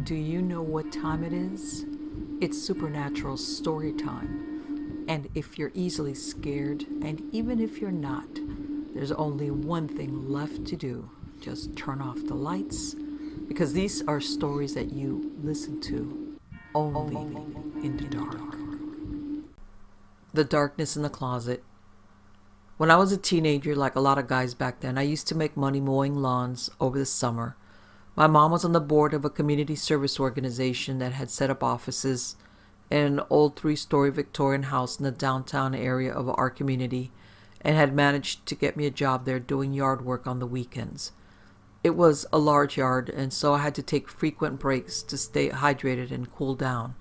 Do you know what time it is? It's supernatural story time. And if you're easily scared, and even if you're not, there's only one thing left to do. Just turn off the lights, because these are stories that you listen to only in the dark. The darkness in the closet. When I was a teenager, like a lot of guys back then, I used to make money mowing lawns over the summer. My mom was on the board of a community service organization that had set up offices in an old 3-story Victorian house in the downtown area of our community and had managed to get me a job there doing yard work on the weekends. It was a large yard, and so I had to take frequent breaks to stay hydrated and cool down.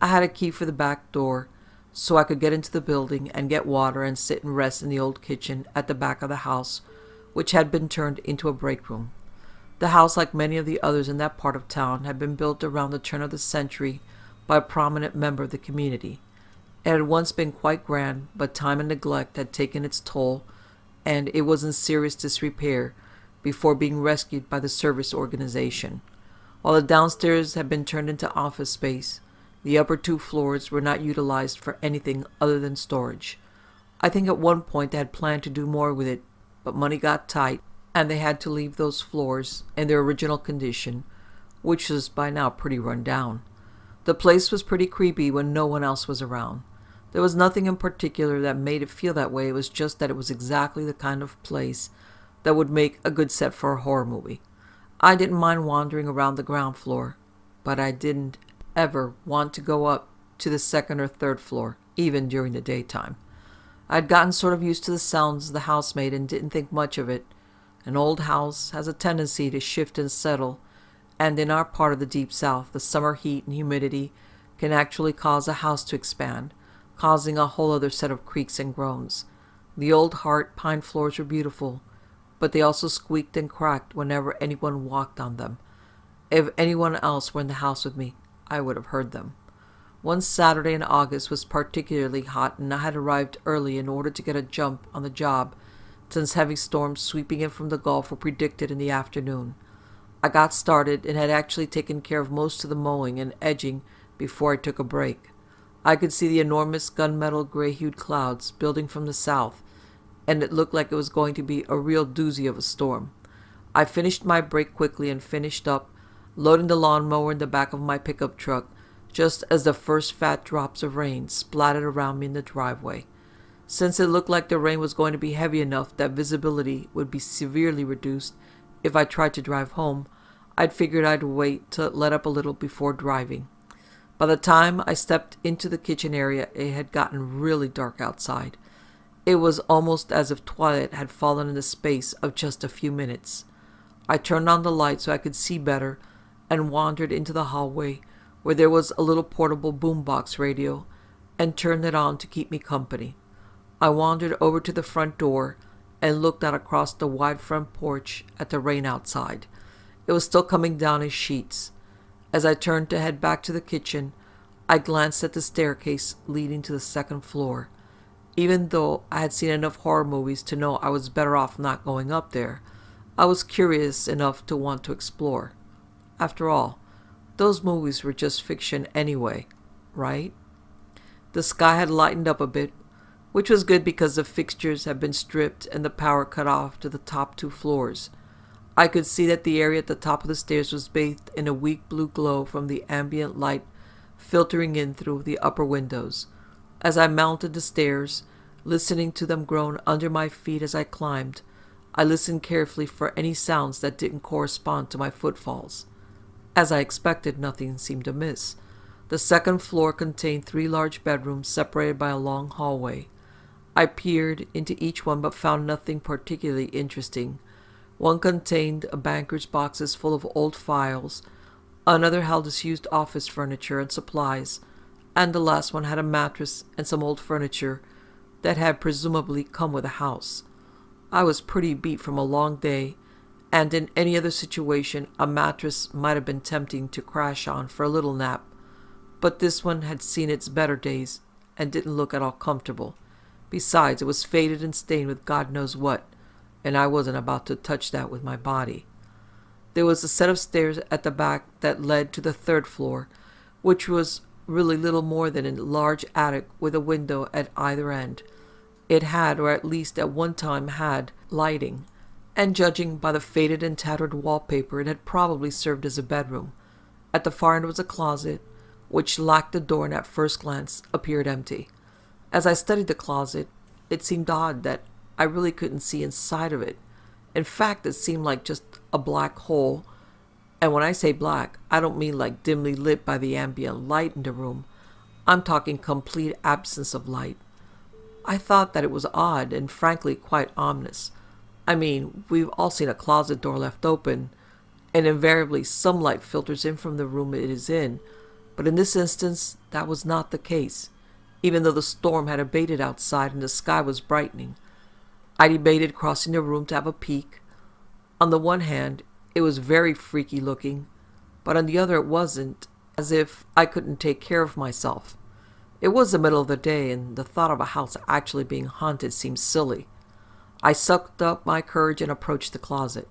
I had a key for the back door, so I could get into the building and get water and sit and rest in the old kitchen at the back of the house, which had been turned into a break room. The house, like many of the others in that part of town, had been built around the turn of the century by a prominent member of the community. It had once been quite grand, but time and neglect had taken its toll, and it was in serious disrepair before being rescued by the service organization. While the downstairs had been turned into office space, the upper 2 floors were not utilized for anything other than storage. I think at one point they had planned to do more with it, but money got tight, and they had to leave those floors in their original condition, which was by now pretty run down. The place was pretty creepy when no one else was around. There was nothing in particular that made it feel that way. It was just that it was exactly the kind of place that would make a good set for a horror movie. I didn't mind wandering around the ground floor, but I didn't ever want to go up to the 2nd or 3rd floor, even during the daytime. I'd gotten sort of used to the sounds the house made and didn't think much of it. An old house has a tendency to shift and settle, and in our part of the Deep South, the summer heat and humidity can actually cause a house to expand, causing a whole other set of creaks and groans. The old heart pine floors were beautiful, but they also squeaked and cracked whenever anyone walked on them. If anyone else were in the house with me, I would have heard them. One Saturday in August was particularly hot, and I had arrived early in order to get a jump on the job, since heavy storms sweeping in from the Gulf were predicted in the afternoon. I got started and had actually taken care of most of the mowing and edging before I took a break. I could see the enormous gunmetal gray-hued clouds building from the south, and it looked like it was going to be a real doozy of a storm. I finished my break quickly and finished up loading the lawnmower in the back of my pickup truck just as the first fat drops of rain splattered around me in the driveway. Since it looked like the rain was going to be heavy enough that visibility would be severely reduced if I tried to drive home, I'd figured I'd wait till it let up a little before driving. By the time I stepped into the kitchen area, it had gotten really dark outside. It was almost as if twilight had fallen in the space of just a few minutes. I turned on the light so I could see better and wandered into the hallway where there was a little portable boombox radio and turned it on to keep me company. I wandered over to the front door and looked out across the wide front porch at the rain outside. It was still coming down in sheets. As I turned to head back to the kitchen, I glanced at the staircase leading to the 2nd floor. Even though I had seen enough horror movies to know I was better off not going up there, I was curious enough to want to explore. After all, those movies were just fiction anyway, right? The sky had lightened up a bit, which was good because the fixtures had been stripped and the power cut off to the top 2 floors. I could see that the area at the top of the stairs was bathed in a weak blue glow from the ambient light filtering in through the upper windows. As I mounted the stairs, listening to them groan under my feet as I climbed, I listened carefully for any sounds that didn't correspond to my footfalls. As I expected, nothing seemed amiss. The 2nd floor contained 3 large bedrooms separated by a long hallway. I peered into each one but found nothing particularly interesting. One contained a banker's boxes full of old files, another held disused office furniture and supplies, and the last one had a mattress and some old furniture that had presumably come with a house. I was pretty beat from a long day, and in any other situation a mattress might have been tempting to crash on for a little nap, but this one had seen its better days and didn't look at all comfortable. Besides, it was faded and stained with God knows what, and I wasn't about to touch that with my body. There was a set of stairs at the back that led to the third floor, which was really little more than a large attic with a window at either end. It had, or at least at one time had, lighting, and judging by the faded and tattered wallpaper, it had probably served as a bedroom. At the far end was a closet, which lacked a door and at first glance appeared empty. As I studied the closet, it seemed odd that I really couldn't see inside of it. In fact, it seemed like just a black hole. And when I say black, I don't mean like dimly lit by the ambient light in the room. I'm talking complete absence of light. I thought that it was odd and frankly quite ominous. I mean, we've all seen a closet door left open, and invariably some light filters in from the room it is in, but in this instance that was not the case, even though the storm had abated outside and the sky was brightening. I debated crossing the room to have a peek. On the one hand, it was very freaky looking, but on the other it wasn't, as if I couldn't take care of myself. It was the middle of the day, and the thought of a house actually being haunted seemed silly. I sucked up my courage and approached the closet.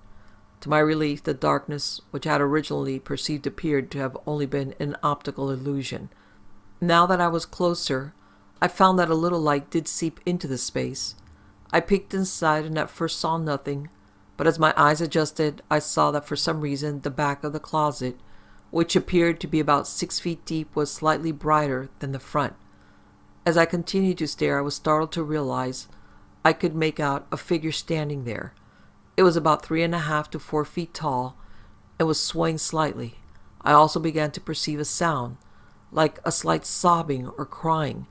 To my relief, the darkness, which I had originally perceived appeared to have only been an optical illusion. Now that I was closer, I found that a little light did seep into the space. I peeked inside and at first saw nothing, but as my eyes adjusted, I saw that for some reason the back of the closet, which appeared to be about 6 feet deep, was slightly brighter than the front. As I continued to stare, I was startled to realize I could make out a figure standing there. It was about 3.5 to 4 feet tall and was swaying slightly. I also began to perceive a sound, like a slight sobbing or crying.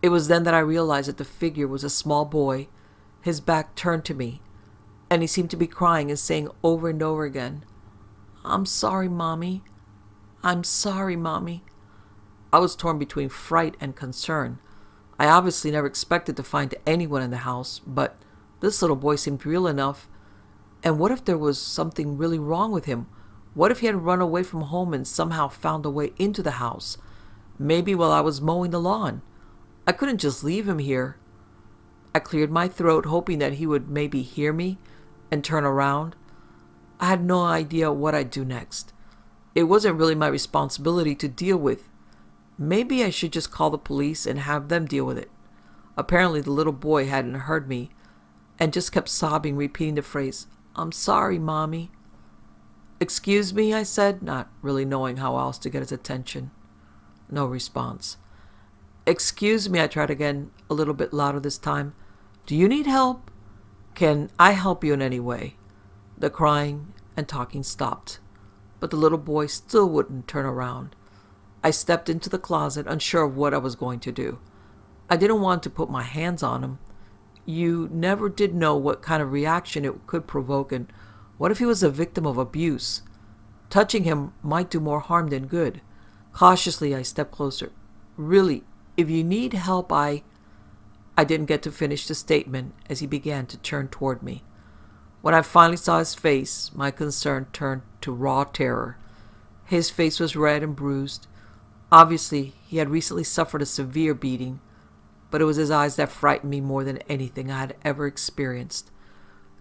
It was then that I realized that the figure was a small boy, his back turned to me, and he seemed to be crying and saying over and over again, "I'm sorry, Mommy. I'm sorry, Mommy." I was torn between fright and concern. I obviously never expected to find anyone in the house, but this little boy seemed real enough. And what if there was something really wrong with him? What if he had run away from home and somehow found a way into the house? Maybe while I was mowing the lawn. I couldn't just leave him here. I cleared my throat, hoping that he would maybe hear me and turn around. I had no idea what I'd do next. It wasn't really my responsibility to deal with. Maybe I should just call the police and have them deal with it. Apparently the little boy hadn't heard me and just kept sobbing, repeating the phrase, "I'm sorry, Mommy." "Excuse me," I said, not really knowing how else to get his attention. No response. "Excuse me," I tried again, a little bit louder this time. "Do you need help? Can I help you in any way?" The crying and talking stopped, but the little boy still wouldn't turn around. I stepped into the closet, unsure of what I was going to do. I didn't want to put my hands on him. You never did know what kind of reaction it could provoke, and what if he was a victim of abuse? Touching him might do more harm than good. Cautiously, I stepped closer. "Really, if you need help, I didn't get to finish the statement as he began to turn toward me. When I finally saw his face, my concern turned to raw terror. His face was red and bruised. Obviously, he had recently suffered a severe beating, but it was his eyes that frightened me more than anything I had ever experienced.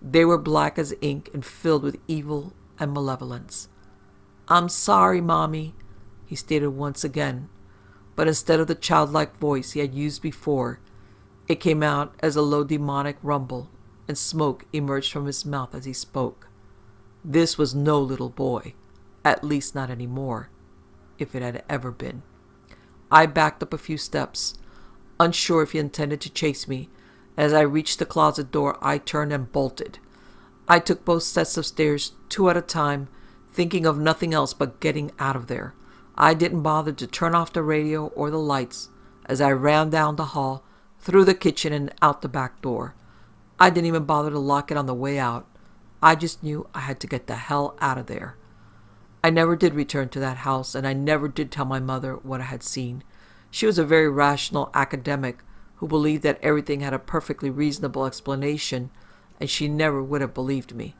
They were black as ink and filled with evil and malevolence. "I'm sorry, Mommy," he stated once again, but instead of the childlike voice he had used before, it came out as a low demonic rumble, and smoke emerged from his mouth as he spoke. This was no little boy, at least not anymore, if it had ever been. I backed up a few steps, unsure if he intended to chase me. As I reached the closet door, I turned and bolted. I took both sets of stairs, 2 at a time, thinking of nothing else but getting out of there. I didn't bother to turn off the radio or the lights as I ran down the hall, through the kitchen and out the back door. I didn't even bother to lock it on the way out. I just knew I had to get the hell out of there. I never did return to that house, and I never did tell my mother what I had seen. She was a very rational academic who believed that everything had a perfectly reasonable explanation, and she never would have believed me.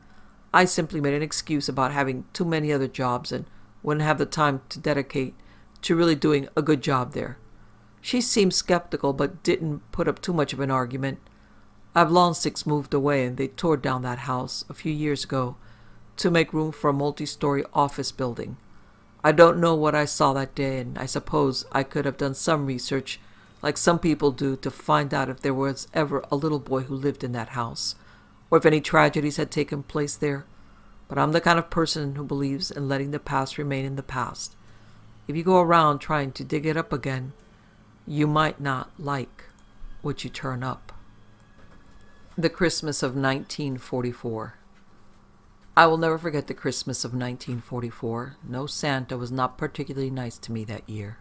I simply made an excuse about having too many other jobs and wouldn't have the time to dedicate to really doing a good job there. She seemed skeptical but didn't put up too much of an argument. I've long since moved away, and they tore down that house a few years ago to make room for a multi-story office building. I don't know what I saw that day, and I suppose I could have done some research, like some people do, to find out if there was ever a little boy who lived in that house, or if any tragedies had taken place there. But I'm the kind of person who believes in letting the past remain in the past. If you go around trying to dig it up again, you might not like what you turn up. The Christmas of 1944. I will never forget the Christmas of 1944. No, Santa was not particularly nice to me that year.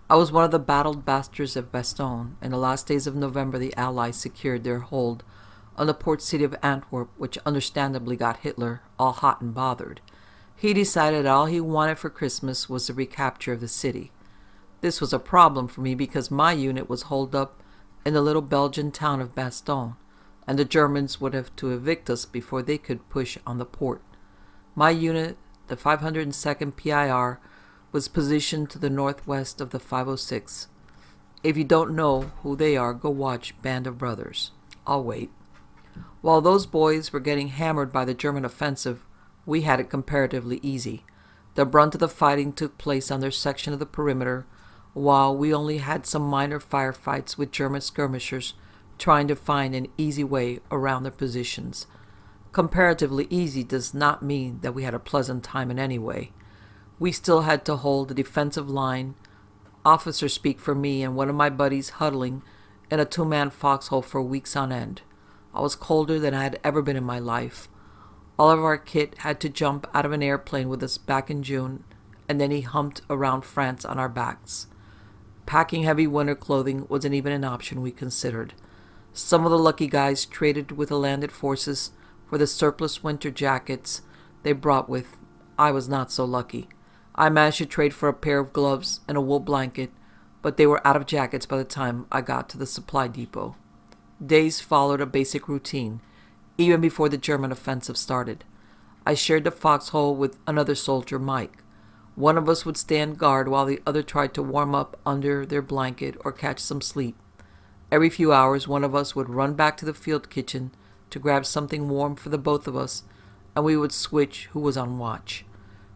I was one of the battled bastards of Bastogne. In the last days of November, the Allies secured their hold on the port city of Antwerp, which understandably got Hitler all hot and bothered. He decided all he wanted for Christmas was the recapture of the city. This was a problem for me because my unit was holed up in the little Belgian town of Bastogne, and the Germans would have to evict us before they could push on the port. My unit, the 502nd PIR, was positioned to the northwest of the 506. If you don't know who they are, go watch Band of Brothers. I'll wait. While those boys were getting hammered by the German offensive, we had it comparatively easy. The brunt of the fighting took place on their section of the perimeter, while we only had some minor firefights with German skirmishers trying to find an easy way around their positions. Comparatively easy does not mean that we had a pleasant time in any way. We still had to hold the defensive line, officer speak for me and one of my buddies huddling in a two-man foxhole for weeks on end. I was colder than I had ever been in my life. All of our kit had to jump out of an airplane with us back in June, and then he humped around France on our backs. Packing heavy winter clothing wasn't even an option we considered. Some of the lucky guys traded with the landed forces for the surplus winter jackets they brought with. I was not so lucky. I managed to trade for a pair of gloves and a wool blanket, but they were out of jackets by the time I got to the supply depot. Days followed a basic routine, even before the German offensive started. I shared the foxhole with another soldier, Mike. One of us would stand guard while the other tried to warm up under their blanket or catch some sleep. Every few hours, one of us would run back to the field kitchen to grab something warm for the both of us, and we would switch who was on watch.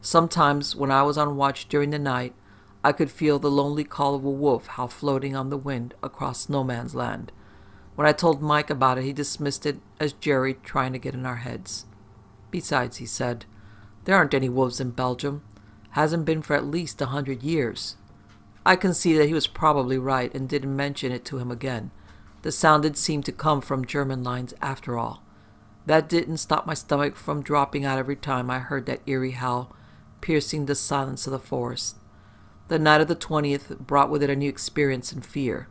Sometimes, when I was on watch during the night, I could feel the lonely call of a wolf howl floating on the wind across no man's land. When I told Mike about it, he dismissed it as Jerry trying to get in our heads. Besides, he said, there aren't any wolves in Belgium. Hasn't been for at least 100 years. I can see that he was probably right and didn't mention it to him again. The sound did seem to come from German lines after all. That didn't stop my stomach from dropping out every time I heard that eerie howl piercing the silence of the forest. The night of the 20th brought with it a new experience and fear.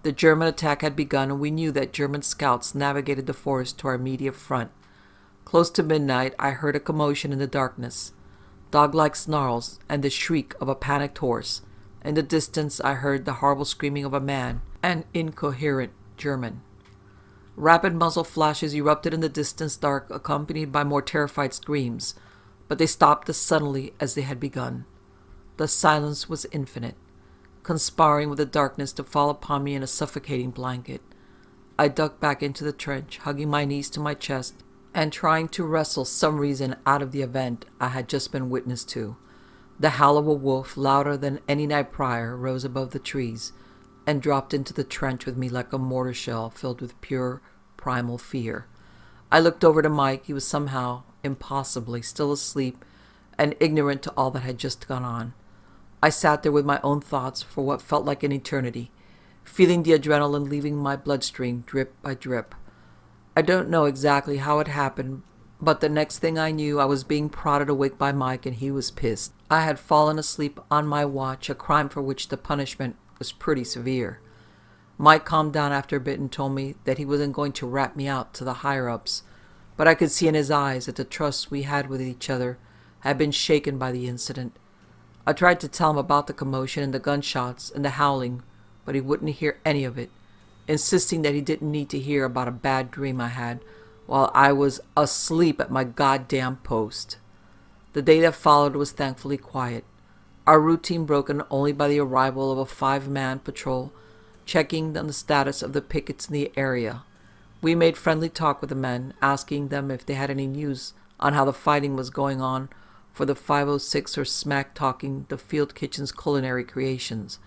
The German attack had begun, and we knew that German scouts navigated the forest to our immediate front. Close to midnight, I heard a commotion in the darkness, dog-like snarls, and the shriek of a panicked horse. In the distance, I heard the horrible screaming of a man, and incoherent German. Rapid muzzle flashes erupted in the distance dark, accompanied by more terrified screams, but they stopped as suddenly as they had begun. The silence was infinite, conspiring with the darkness to fall upon me in a suffocating blanket. I ducked back into the trench, hugging my knees to my chest, and trying to wrestle some reason out of the event I had just been witness to. The howl of a wolf, louder than any night prior, rose above the trees and dropped into the trench with me like a mortar shell filled with pure, primal fear. I looked over to Mike. He was somehow, impossibly, still asleep and ignorant to all that had just gone on. I sat there with my own thoughts for what felt like an eternity, feeling the adrenaline leaving my bloodstream drip by drip. I don't know exactly how it happened, but the next thing I knew, I was being prodded awake by Mike, and he was pissed. I had fallen asleep on my watch, a crime for which the punishment was pretty severe. Mike calmed down after a bit and told me that he wasn't going to rat me out to the higher-ups, but I could see in his eyes that the trust we had with each other had been shaken by the incident. I tried to tell him about the commotion and the gunshots and the howling, but he wouldn't hear any of it, insisting that he didn't need to hear about a bad dream I had while I was asleep at my goddamn post. The day that followed was thankfully quiet, our routine broken only by the arrival of a 5-man patrol checking on the status of the pickets in the area. We made friendly talk with the men, asking them if they had any news on how the fighting was going on, for the 506 were smack-talking the field kitchen's culinary creations.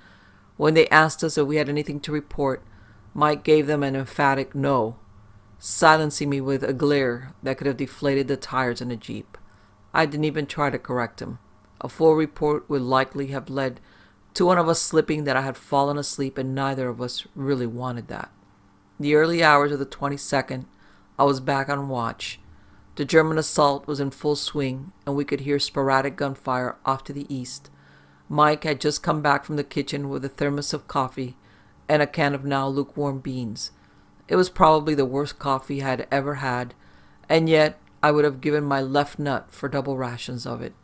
When they asked us if we had anything to report, Mike gave them an emphatic no, silencing me with a glare that could have deflated the tires in a Jeep. I didn't even try to correct him. A full report would likely have led to one of us slipping that I had fallen asleep, and neither of us really wanted that. The early hours of the 22nd, I was back on watch. The German assault was in full swing, and we could hear sporadic gunfire off to the east. Mike had just come back from the kitchen with a thermos of coffee and a can of now lukewarm beans. It was probably the worst coffee I had ever had, and yet I would have given my left nut for double rations of it.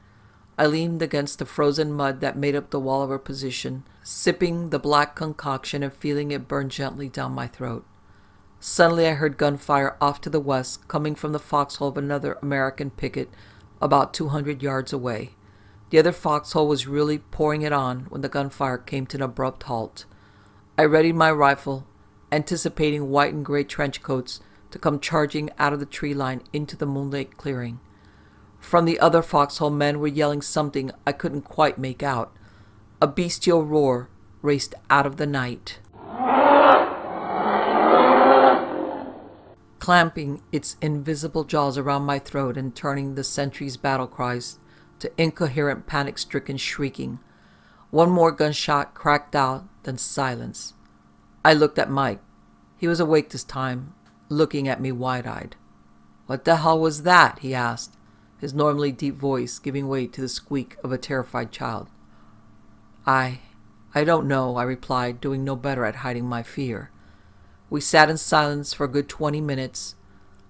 I leaned against the frozen mud that made up the wall of our position, sipping the black concoction and feeling it burn gently down my throat. Suddenly I heard gunfire off to the west, coming from the foxhole of another American picket about 200 yards away. The other foxhole was really pouring it on when the gunfire came to an abrupt halt. I readied my rifle, anticipating white and gray trench coats to come charging out of the tree line into the moonlit clearing. From the other foxhole, men were yelling something I couldn't quite make out. A bestial roar raced out of the night, clamping its invisible jaws around my throat and turning the sentries' battle cries to incoherent, panic-stricken shrieking. One more gunshot cracked out, then silence. I looked at Mike. He was awake this time, looking at me wide-eyed. "What the hell was that?" he asked, his normally deep voice giving way to the squeak of a terrified child. I don't know," I replied, doing no better at hiding my fear. We sat in silence for a good 20 minutes.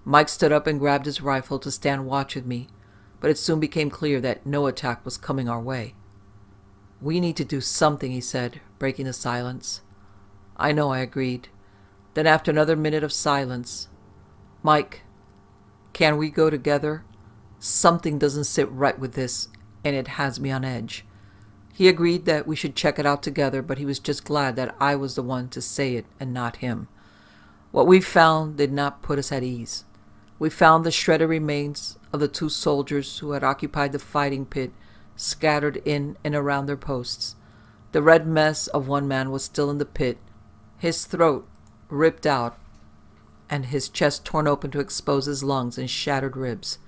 Mike stood up and grabbed his rifle to stand watch with me, but it soon became clear that no attack was coming our way. "We need to do something," he said, breaking the silence. "I know," I agreed. Then after another minute of silence, "Mike, can we go together? Something doesn't sit right with this, and it has me on edge." He agreed that we should check it out together, but he was just glad that I was the one to say it and not him. What we found did not put us at ease. We found the shredded remains of the 2 soldiers who had occupied the fighting pit scattered in and around their posts. The red mess of one man was still in the pit, his throat ripped out and his chest torn open to expose his lungs and shattered ribs.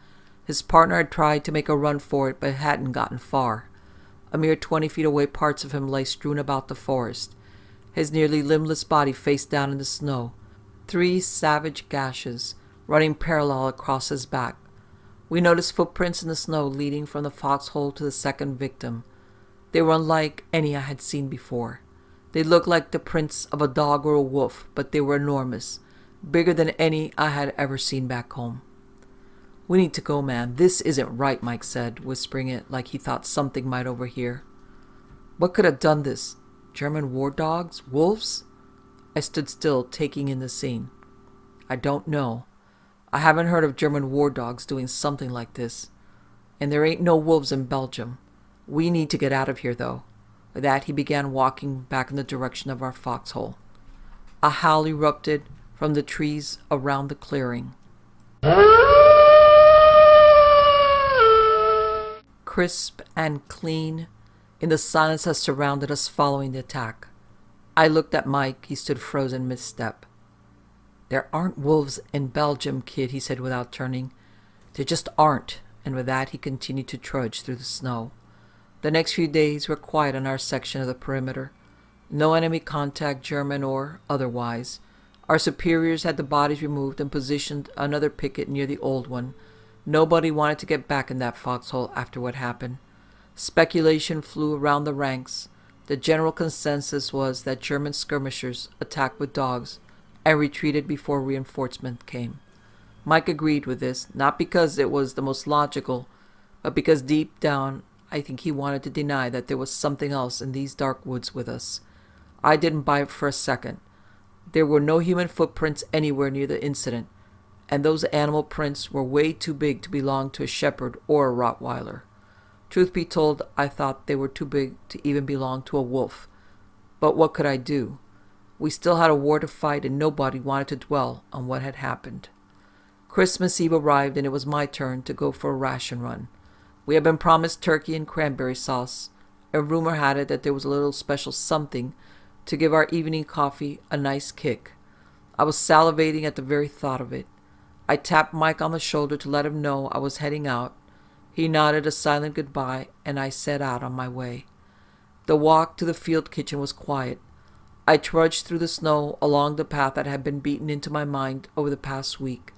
His partner had tried to make a run for it, but hadn't gotten far. A mere 20 feet away, parts of him lay strewn about the forest, his nearly limbless body face down in the snow, 3 savage gashes running parallel across his back. We noticed footprints in the snow leading from the foxhole to the second victim. They were unlike any I had seen before. They looked like the prints of a dog or a wolf, but they were enormous, bigger than any I had ever seen back home. "We need to go, man. This isn't right," Mike said, whispering it like he thought something might overhear. "What could have done this? German war dogs? Wolves?" I stood still, taking in the scene. "I don't know. I haven't heard of German war dogs doing something like this. And there ain't no wolves in Belgium. We need to get out of here, though." With that, he began walking back in the direction of our foxhole. A howl erupted from the trees around the clearing. Crisp and clean in the silence that surrounded us following the attack. I looked at Mike. He stood frozen mid-step. "There aren't wolves in Belgium, kid," he said without turning. "There just aren't." And with that, he continued to trudge through the snow. The next few days were quiet on our section of the perimeter. No enemy contact, German or otherwise. Our superiors had the bodies removed and positioned another picket near the old one. Nobody wanted to get back in that foxhole after what happened. Speculation flew around the ranks. The general consensus was that German skirmishers attacked with dogs and retreated before reinforcement came. Mike agreed with this, not because it was the most logical, but because deep down I think he wanted to deny that there was something else in these dark woods with us. I didn't buy it for a second. There were no human footprints anywhere near the incident, and those animal prints were way too big to belong to a shepherd or a Rottweiler. Truth be told, I thought they were too big to even belong to a wolf. But what could I do? We still had a war to fight, and nobody wanted to dwell on what had happened. Christmas Eve arrived and it was my turn to go for a ration run. We had been promised turkey and cranberry sauce, and rumor had it that there was a little special something to give our evening coffee a nice kick. I was salivating at the very thought of it. I tapped Mike on the shoulder to let him know I was heading out. He nodded a silent goodbye, and I set out on my way. The walk to the field kitchen was quiet. I trudged through the snow along the path that had been beaten into my mind over the past week.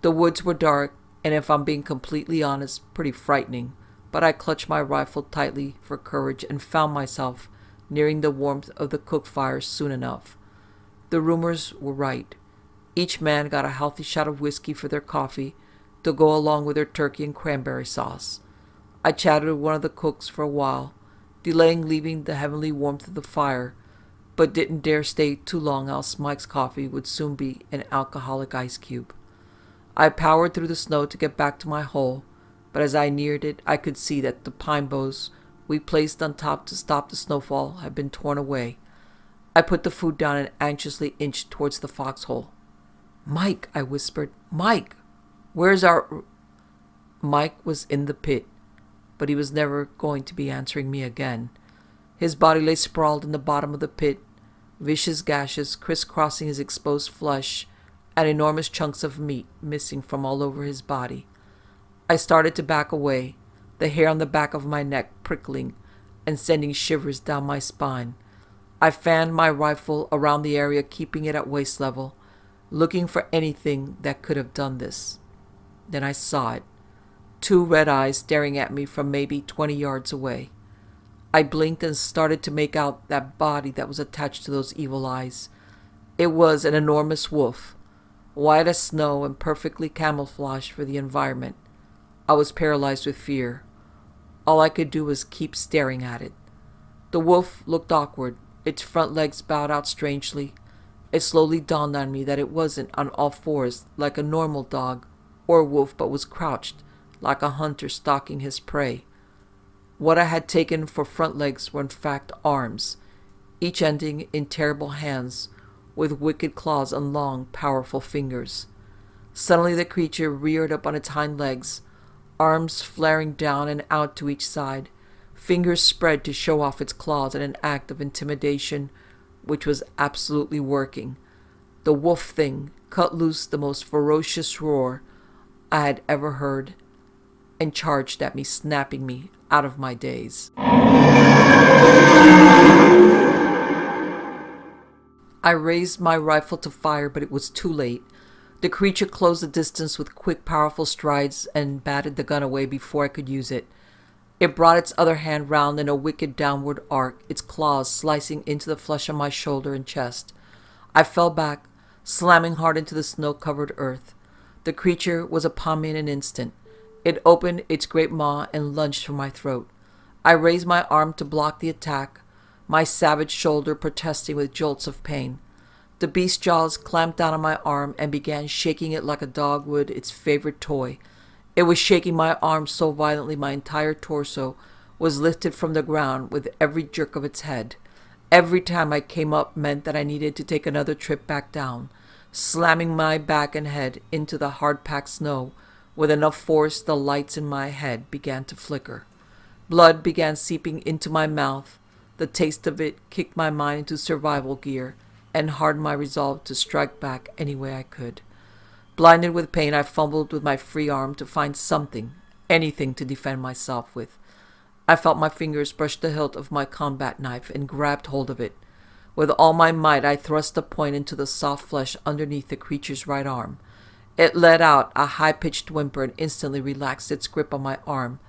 The woods were dark, and if I'm being completely honest, pretty frightening, but I clutched my rifle tightly for courage and found myself nearing the warmth of the cook fire soon enough. The rumors were right. Each man got a healthy shot of whiskey for their coffee to go along with their turkey and cranberry sauce. I chatted with one of the cooks for a while, delaying leaving the heavenly warmth of the fire, but didn't dare stay too long else Mike's coffee would soon be an alcoholic ice cube. I powered through the snow to get back to my hole, but as I neared it, I could see that the pine boughs we placed on top to stop the snowfall had been torn away. I put the food down and anxiously inched towards the foxhole. "Mike," I whispered. "Mike, where's our—" Mike was in the pit, but he was never going to be answering me again. His body lay sprawled in the bottom of the pit, vicious gashes crisscrossing his exposed flesh, and enormous chunks of meat missing from all over his body. I started to back away, the hair on the back of my neck prickling and sending shivers down my spine. I fanned my rifle around the area, keeping it at waist level, looking for anything that could have done this. Then I saw it. 2 red eyes staring at me from maybe 20 yards away. I blinked and started to make out that body that was attached to those evil eyes. It was an enormous wolf, white as snow and perfectly camouflaged for the environment. I was paralyzed with fear. All I could do was keep staring at it. The wolf looked awkward, its front legs bowed out strangely. It slowly dawned on me that it wasn't on all fours like a normal dog or wolf, but was crouched like a hunter stalking his prey. What I had taken for front legs were in fact arms, each ending in terrible hands with wicked claws and long, powerful fingers. Suddenly the creature reared up on its hind legs, arms flaring down and out to each side, fingers spread to show off its claws in an act of intimidation which was absolutely working. The wolf thing cut loose the most ferocious roar I had ever heard and charged at me, snapping me out of my daze. I raised my rifle to fire, but it was too late. The creature closed the distance with quick, powerful strides and batted the gun away before I could use it. It brought its other hand round in a wicked downward arc, its claws slicing into the flesh on my shoulder and chest. I fell back, slamming hard into the snow-covered earth. The creature was upon me in an instant. It opened its great maw and lunged for my throat. I raised my arm to block the attack, my savage shoulder protesting with jolts of pain. The beast's jaws clamped down on my arm and began shaking it like a dog would its favorite toy. It was shaking my arm so violently my entire torso was lifted from the ground with every jerk of its head. Every time I came up meant that I needed to take another trip back down, slamming my back and head into the hard-packed snow. With enough force, the lights in my head began to flicker. Blood began seeping into my mouth. The taste of it kicked my mind into survival gear and hardened my resolve to strike back any way I could. Blinded with pain, I fumbled with my free arm to find something, anything to defend myself with. I felt my fingers brush the hilt of my combat knife and grabbed hold of it. With all my might, I thrust the point into the soft flesh underneath the creature's right arm. It let out a high-pitched whimper and instantly relaxed its grip on my arm,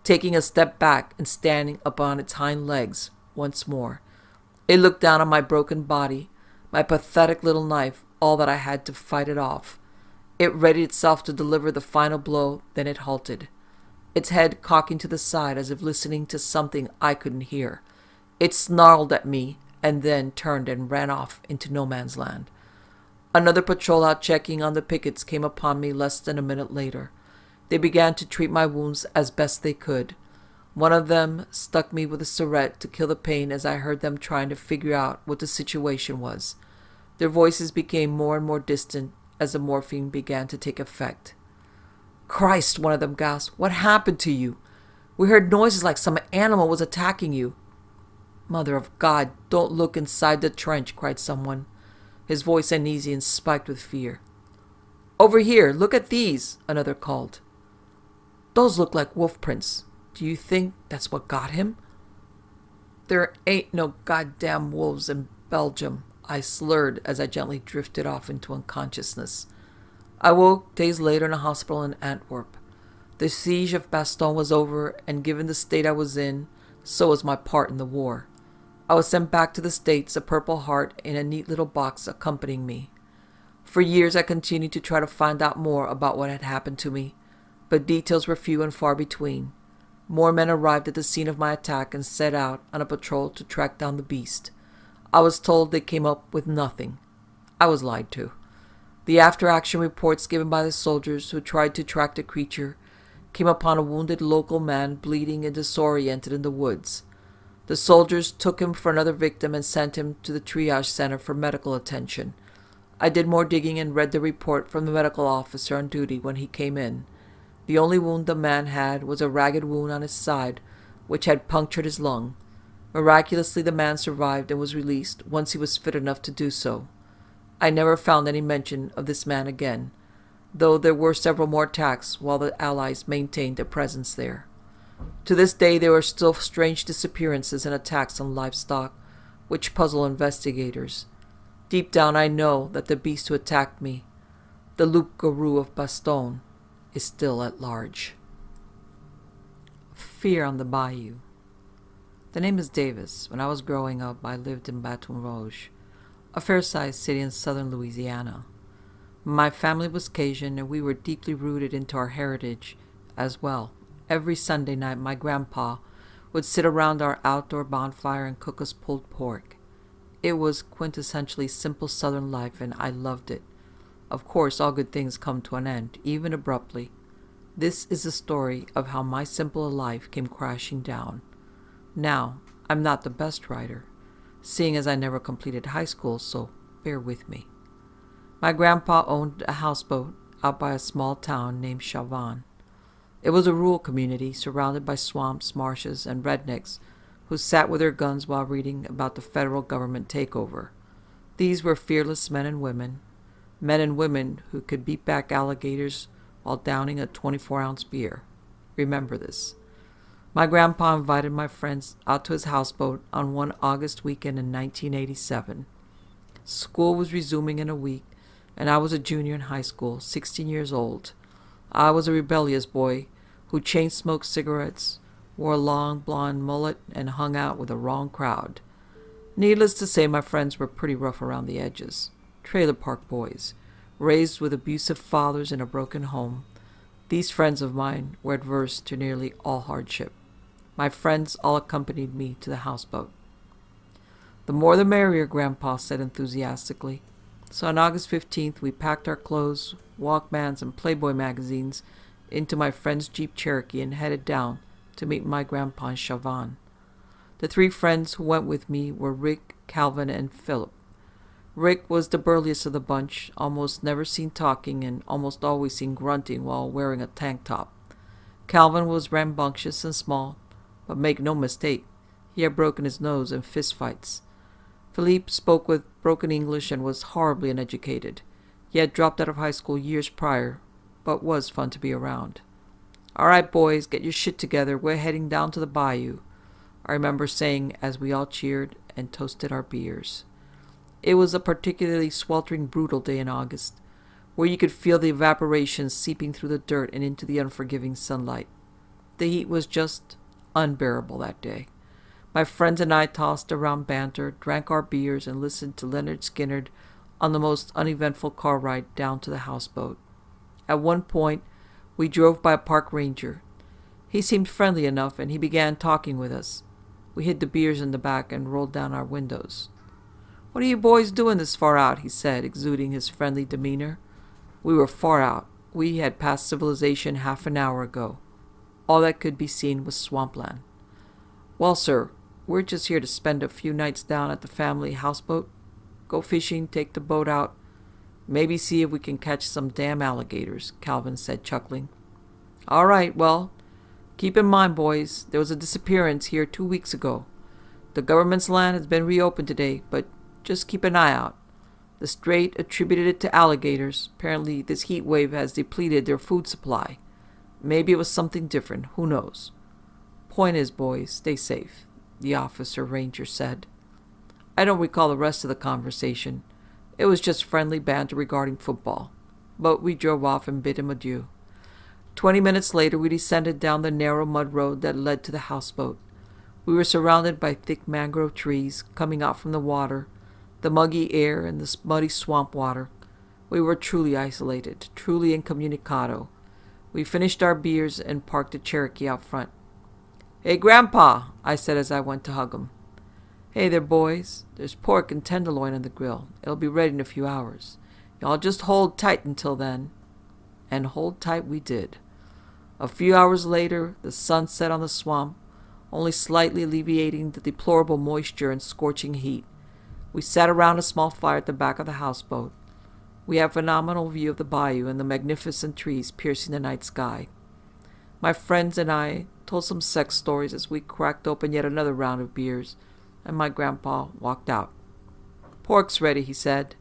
taking a step back and standing upon its hind legs once more. It looked down on my broken body, my pathetic little knife, all that I had to fight it off. It readied itself to deliver the final blow, then it halted, its head cocking to the side as if listening to something I couldn't hear. It snarled at me and then turned and ran off into no man's land. Another patrol out checking on the pickets came upon me less than a minute later. They began to treat my wounds as best they could. One of them stuck me with a syringe to kill the pain as I heard them trying to figure out what the situation was. Their voices became more and more distant as the morphine began to take effect. "Christ," one of them gasped. "What happened to you? We heard noises like some animal was attacking you." "Mother of God, don't look inside the trench," cried someone, his voice uneasy and spiked with fear. "Over here, look at these," another called. "Those look like wolf prints. Do you think that's what got him?" "There ain't no goddamn wolves in Belgium," I slurred as I gently drifted off into unconsciousness. I woke days later in a hospital in Antwerp. The siege of Bastogne was over, and given the state I was in, so was my part in the war. I was sent back to the States, a Purple Heart in a neat little box accompanying me. For years I continued to try to find out more about what had happened to me, but details were few and far between. More men arrived at the scene of my attack and set out on a patrol to track down the beast. I was told they came up with nothing. I was lied to. The after-action reports given by the soldiers who tried to track the creature came upon a wounded local man bleeding and disoriented in the woods. The soldiers took him for another victim and sent him to the triage center for medical attention. I did more digging and read the report from the medical officer on duty when he came in. The only wound the man had was a ragged wound on his side, which had punctured his lung. Miraculously, the man survived and was released once he was fit enough to do so. I never found any mention of this man again, though there were several more attacks while the Allies maintained a presence there. To this day, there are still strange disappearances and attacks on livestock, which puzzle investigators. Deep down, I know that the beast who attacked me, the loup-garou of Bastogne, is still at large. Fear on the Bayou. The name is Davis. When I was growing up, I lived in Baton Rouge, a fair-sized city in southern Louisiana. My family was Cajun, and we were deeply rooted into our heritage as well. Every Sunday night, my grandpa would sit around our outdoor bonfire and cook us pulled pork. It was quintessentially simple southern life, and I loved it. Of course, all good things come to an end, even abruptly. This is the story of how my simple life came crashing down. Now, I'm not the best writer, seeing as I never completed high school, so bear with me. My grandpa owned a houseboat out by a small town named Chauvin. It was a rural community surrounded by swamps, marshes, and rednecks who sat with their guns while reading about the federal government takeover. These were fearless men and women who could beat back alligators while downing a 24-ounce beer. Remember this. My grandpa invited my friends out to his houseboat on one August weekend in 1987. School was resuming in a week, and I was a junior in high school, 16 years old. I was a rebellious boy who chain-smoked cigarettes, wore a long blonde mullet, and hung out with the wrong crowd. Needless to say, my friends were pretty rough around the edges. Trailer park boys, raised with abusive fathers in a broken home. These friends of mine were adverse to nearly all hardship. My friends all accompanied me to the houseboat. "The more the merrier," Grandpa said enthusiastically. So on August 15th, we packed our clothes, Walkmans, and Playboy magazines into my friend's Jeep Cherokee and headed down to meet my grandpa in Chauvin. The three friends who went with me were Rick, Calvin, and Philip. Rick was the burliest of the bunch, almost never seen talking and almost always seen grunting while wearing a tank top. Calvin was rambunctious and small, but make no mistake, he had broken his nose in fistfights. Philippe spoke with broken English and was horribly uneducated. He had dropped out of high school years prior, but was fun to be around. "All right, boys, get your shit together. We're heading down to the bayou," I remember saying as we all cheered and toasted our beers. It was a particularly sweltering, brutal day in August, where you could feel the evaporation seeping through the dirt and into the unforgiving sunlight. The heat was just unbearable that day. My friends and I tossed around banter, drank our beers, and listened to Leonard Skinner on the most uneventful car ride down to the houseboat. At one point, we drove by a park ranger. He seemed friendly enough, and he began talking with us. We hid the beers in the back and rolled down our windows. "What are you boys doing this far out?" he said, exuding his friendly demeanor. We were far out. We had passed civilization half an hour ago. All that could be seen was swampland. "Well, sir, we're just here to spend a few nights down at the family houseboat. Go fishing, take the boat out. Maybe see if we can catch some damn alligators, Calvin said, chuckling. All right, well, keep in mind, boys, there was a disappearance here 2 weeks ago. The government's land has been reopened today, but just keep an eye out. The strait attributed it to alligators. Apparently, this heat wave has depleted their food supply. Maybe it was something different. Who knows? Point is, boys, stay safe, the officer ranger said. I don't recall the rest of the conversation. It was just friendly banter regarding football. But we drove off and bid him adieu. 20 minutes later, we descended down the narrow mud road that led to the houseboat. We were surrounded by thick mangrove trees coming out from the water, the muggy air and the muddy swamp water. We were truly isolated, truly incommunicado. We finished our beers and parked a Cherokee out front. Hey, Grandpa, I said as I went to hug him. Hey there, boys. There's pork and tenderloin on the grill. It'll be ready in a few hours. Y'all just hold tight until then. And hold tight we did. A few hours later, the sun set on the swamp, only slightly alleviating the deplorable moisture and scorching heat. We sat around a small fire at the back of the houseboat. We had a phenomenal view of the bayou and the magnificent trees piercing the night sky. My friends and I told some sex stories as we cracked open yet another round of beers, and my grandpa walked out. Pork's ready, he said.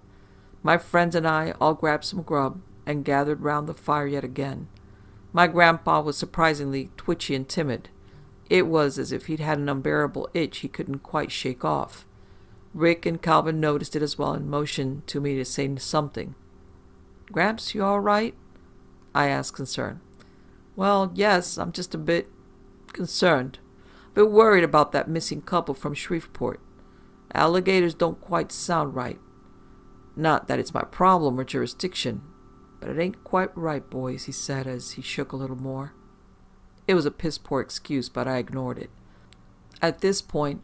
My friends and I all grabbed some grub and gathered round the fire yet again. My grandpa was surprisingly twitchy and timid. It was as if he'd had an unbearable itch he couldn't quite shake off. Rick and Calvin noticed it as well and motioned to me to say something. Gramps, you all right? I asked, concerned. Well, yes, I'm just a bit concerned. A bit worried about that missing couple from Shreveport. Alligators don't quite sound right. Not that it's my problem or jurisdiction, but it ain't quite right, boys, he said as he shook a little more. It was a piss-poor excuse, but I ignored it. At this point,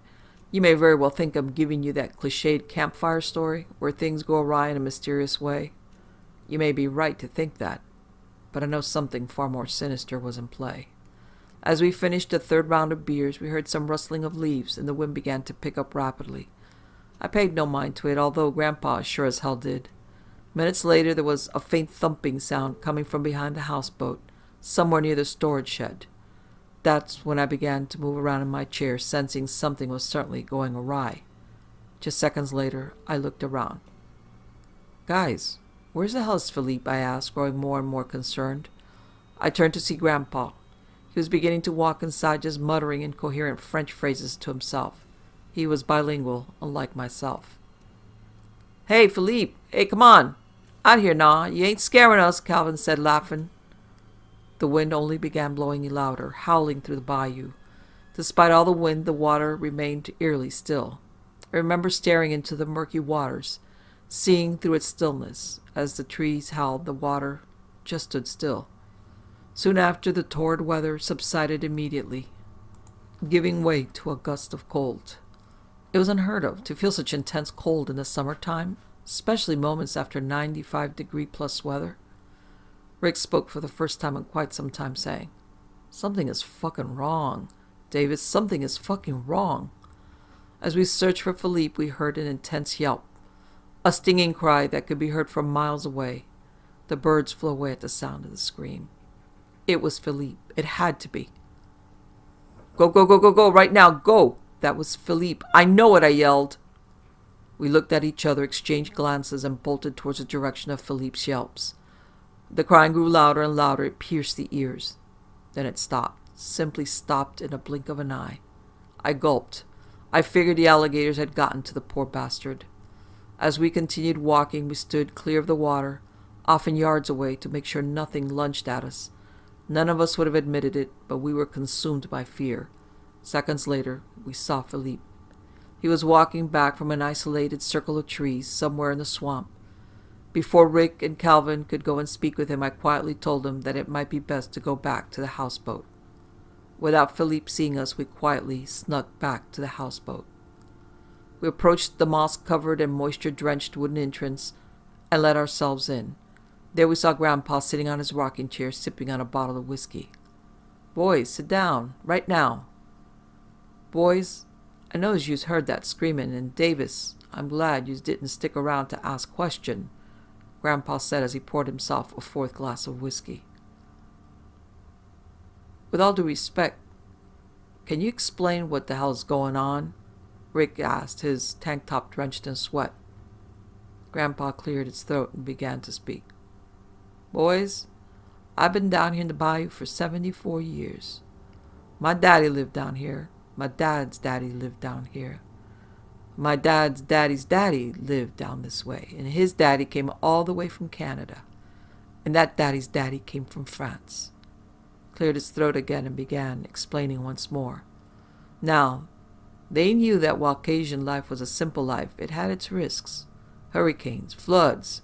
you may very well think I'm giving you that cliched campfire story where things go awry in a mysterious way. You may be right to think that, but I know something far more sinister was in play. As we finished the third round of beers, we heard some rustling of leaves, and the wind began to pick up rapidly. I paid no mind to it, although Grandpa sure as hell did. Minutes later, there was a faint thumping sound coming from behind the houseboat, somewhere near the storage shed. That's when I began to move around in my chair, sensing something was certainly going awry. Just seconds later, I looked around. Guys, where's the hell is Philippe? I asked, growing more and more concerned. I turned to see Grandpa. He was beginning to walk inside, just muttering incoherent French phrases to himself. He was bilingual, unlike myself. Hey, Philippe! Hey, come on! Out here, now. You ain't scaring us, Calvin said, laughing. The wind only began blowing louder, howling through the bayou. Despite all the wind, the water remained eerily still. I remember staring into the murky waters, seeing through its stillness. As the trees howled, the water just stood still. Soon after, the torrid weather subsided immediately, giving way to a gust of cold. It was unheard of to feel such intense cold in the summertime, especially moments after 95-degree-plus weather. Rick spoke for the first time in quite some time, saying, Something is fucking wrong. Davis, something is fucking wrong. As we searched for Philippe, we heard an intense yelp, a stinging cry that could be heard from miles away. The birds flew away at the sound of the scream. It was Philippe. It had to be. Go, go, go, go, go, right now, go! That was Philippe. I know it, I yelled. We looked at each other, exchanged glances, and bolted towards the direction of Philippe's yelps. The crying grew louder and louder. It pierced the ears. Then it stopped, simply stopped in a blink of an eye. I gulped. I figured the alligators had gotten to the poor bastard. As we continued walking, we stood clear of the water, often yards away, to make sure nothing lunged at us. None of us would have admitted it, but we were consumed by fear. Seconds later, we saw Philippe. He was walking back from an isolated circle of trees somewhere in the swamp. Before Rick and Calvin could go and speak with him, I quietly told him that it might be best to go back to the houseboat. Without Philippe seeing us, we quietly snuck back to the houseboat. We approached the moss-covered and moisture-drenched wooden entrance and let ourselves in. There we saw Grandpa sitting on his rocking chair, sipping on a bottle of whiskey. Boys, sit down, right now. Boys, I knows yous heard that screaming, and Davis, I'm glad yous didn't stick around to ask question. Grandpa said as he poured himself a fourth glass of whiskey. With all due respect, can you explain what the hell's going on? Rick asked, his tank top drenched in sweat. Grandpa cleared his throat and began to speak. Boys, I've been down here in the bayou for 74 years. My daddy lived down here. My dad's daddy lived down here. My dad's daddy's daddy lived down this way, and his daddy came all the way from Canada, and that daddy's daddy came from France. Cleared his throat again and began explaining once more. Now, they knew that while Cajun life was a simple life, it had its risks. Hurricanes, floods,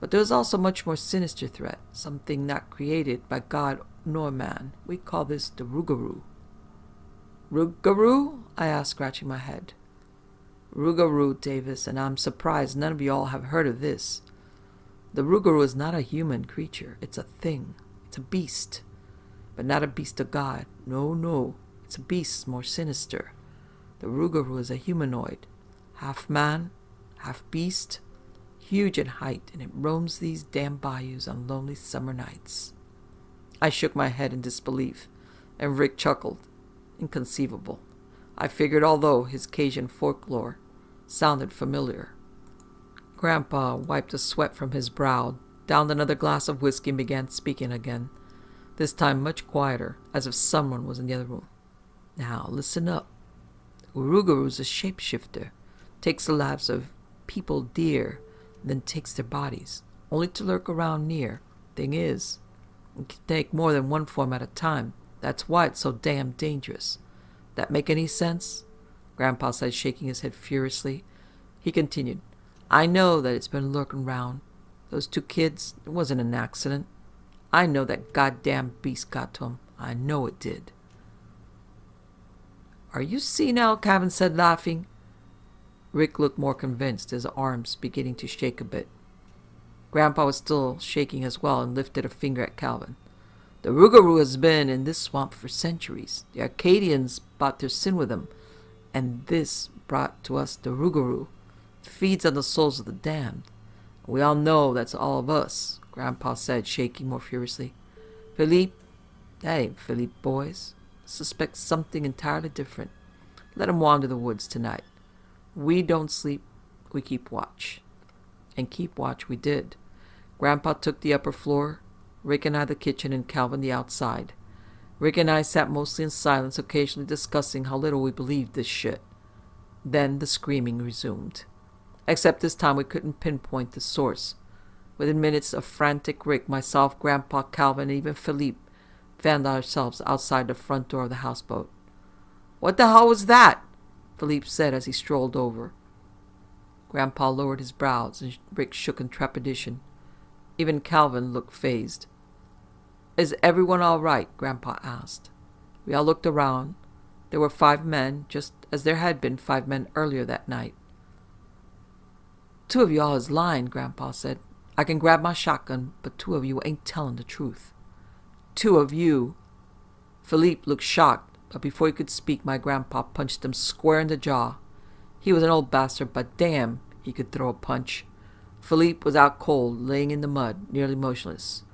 but there was also much more sinister threat, something not created by God nor man. We call this the Rougarou. Rougarou? I asked, scratching my head. Rougarou, Davis, and I'm surprised none of you all have heard of this. The Rougarou is not a human creature. It's a thing. It's a beast. But not a beast of God. No. It's a beast more sinister. The Rougarou is a humanoid. Half man, half beast, huge in height, and it roams these damn bayous on lonely summer nights. I shook my head in disbelief, and Rick chuckled. Inconceivable. I figured although his Cajun folklore sounded familiar. Grandpa wiped the sweat from his brow, downed another glass of whiskey, and began speaking again, this time much quieter, as if someone was in the other room. Now, listen up. Rougarou's a shapeshifter, takes the lives of people dear, then takes their bodies, only to lurk around near. Thing is, it can take more than one form at a time. That's why it's so damn dangerous. That make any sense? Grandpa said, shaking his head furiously. He continued, I know that it's been lurking round. Those two kids, it wasn't an accident. I know that goddamn beast got to 'em. I know it did. Are you senile? Calvin said, laughing. Rick looked more convinced, his arms beginning to shake a bit. Grandpa was still shaking as well and lifted a finger at Calvin. The Rougarou has been in this swamp for centuries. The Acadians brought their sin with them, and this brought to us the Rougarou. Feeds on the souls of the damned. We all know that's all of us, Grandpa said, shaking more furiously. Philippe, that ain't Philippe, boys. Suspect something entirely different. Let him wander the woods tonight. We don't sleep, we keep watch. And keep watch we did. Grandpa took the upper floor, Rick and I the kitchen, and Calvin the outside. Rick and I sat mostly in silence, occasionally discussing how little we believed this shit. Then the screaming resumed. Except this time we couldn't pinpoint the source. Within minutes of frantic Rick, myself, Grandpa, Calvin, and even Philippe found ourselves outside the front door of the houseboat. What the hell was that? Philippe said as he strolled over. Grandpa lowered his brows and Rick shook in trepidation. Even Calvin looked phased. Is everyone all right? Grandpa asked. We all looked around. There were 5 men, just as there had been 5 men earlier that night. 2 of you all is lying, Grandpa said. I can grab my shotgun, but 2 of you ain't telling the truth. 2 of you. Philippe looked shocked, but before he could speak, my grandpa punched him square in the jaw. He was an old bastard, but damn, he could throw a punch. Philippe was out cold, laying in the mud, nearly motionless.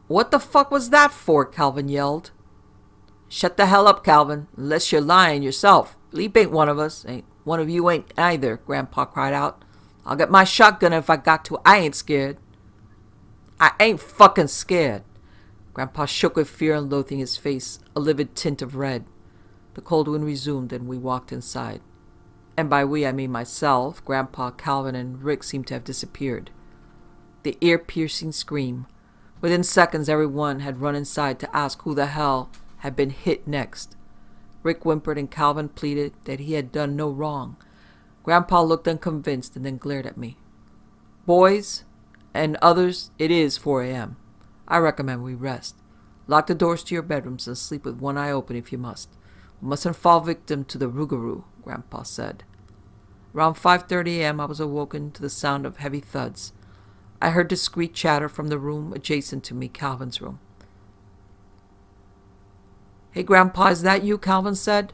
What the fuck was that for? Calvin yelled. Shut the hell up, Calvin, unless you're lying yourself. Philippe ain't one of us. Ain't one of you ain't either, Grandpa cried out. I'll get my shotgun if I got to. I ain't scared. I ain't fucking scared. Grandpa shook with fear and loathing, his face a livid tint of red. The cold wind resumed and we walked inside. And by we I mean myself, Grandpa, Calvin, and Rick seemed to have disappeared. The ear-piercing scream. Within seconds everyone had run inside to ask who the hell had been hit next. Rick whimpered and Calvin pleaded that he had done no wrong. Grandpa looked unconvinced and then glared at me. Boys and others, it is 4 a.m. I recommend we rest. Lock the doors to your bedrooms and sleep with one eye open if you must. We mustn't fall victim to the Rougarou, Grandpa said. Around 5:30 a.m. I was awoken to the sound of heavy thuds. I heard discreet chatter from the room adjacent to me, Calvin's room. Hey, Grandpa, is that you? Calvin said.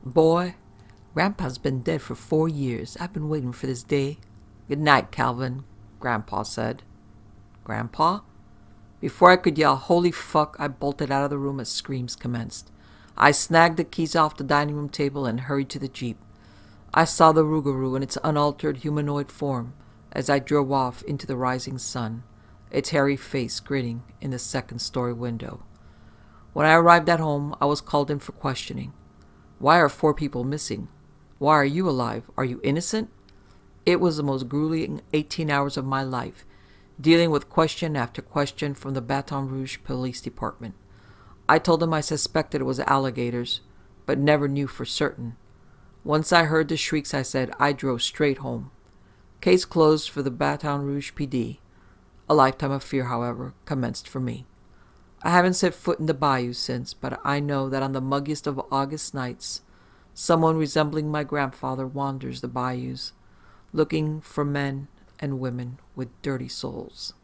Boy, Grandpa's been dead for 4 years. I've been waiting for this day. Good night, Calvin. Grandpa said. Grandpa? Before I could yell, "Holy fuck," I bolted out of the room as screams commenced. I snagged the keys off the dining room table and hurried to the Jeep. I saw the Rougarou in its unaltered humanoid form as I drove off into the rising sun, its hairy face grinning in the second-story window. When I arrived at home, I was called in for questioning. Why are 4 people missing? Why are you alive? Are you innocent? It was the most grueling 18 hours of my life, dealing with question after question from the Baton Rouge Police Department. I told them I suspected it was alligators, but never knew for certain. Once I heard the shrieks, I said I drove straight home. Case closed for the Baton Rouge PD. A lifetime of fear, however, commenced for me. I haven't set foot in the bayou since, but I know that on the muggiest of August nights, someone resembling my grandfather wanders the bayous, looking for men and women with dirty souls.